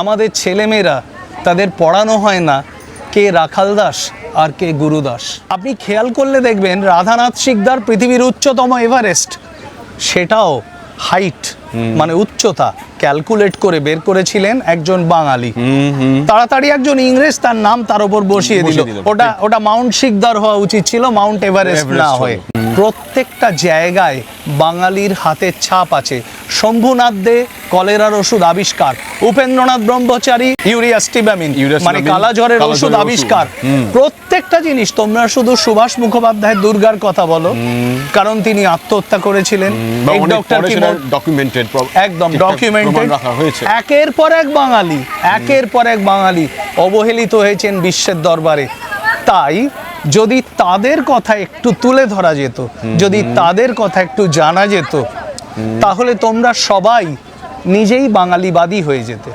আমাদের ছেলেমেয়েরা তাদের পড়ানো হয় না কে রাখাল দাস আর কে গুরুদাস। আপনি খেয়াল করলে দেখবেন রাধানাথ সিকদার পৃথিবীর উচ্চতম এভারেস্ট, সেটাও হাইট মানে উচ্চতা ক্যালকুলেট করে বের করেছিলেন একজন বাঙালি। তাড়াতাড়ি একজন ইংরেজ তার নাম তার উপর বসিয়ে দিল। ওটা মাউন্ট সিকদার হওয়া উচিত ছিল, মাউন্ট এভারেস্ট না হয়ে। প্রত্যেকটা জায়গায় বাঙালির হাতের ছাপ আছে। শম্ভুনাথ দে কলেরার ওষুধ আবিষ্কার, উপেন্দ্রনাথ ব্রহ্মচারী ইউরিয়াস্টিবামিন মানে কালাজ্বরের ওষুধ আবিষ্কার। প্রত্যেকটা জিনিস তোমরা শুধু সুভাষ মুখোপাধ্যায় দুর্গার কথা বলো, কারণ তিনি আত্মহত্যা করেছিলেন। একদম ডকুমেন্টেড। একের পর এক বাঙালি অবহেলিত হয়েছেন বিশ্বের দরবারে। তাই যদি তাদের কথা একটু তুলে ধরা যেত, যদি তাদের কথা একটু জানা যেত, তাহলে তোমরা সবাই নিজেই বাঙালিবাদী হয়ে যেতে।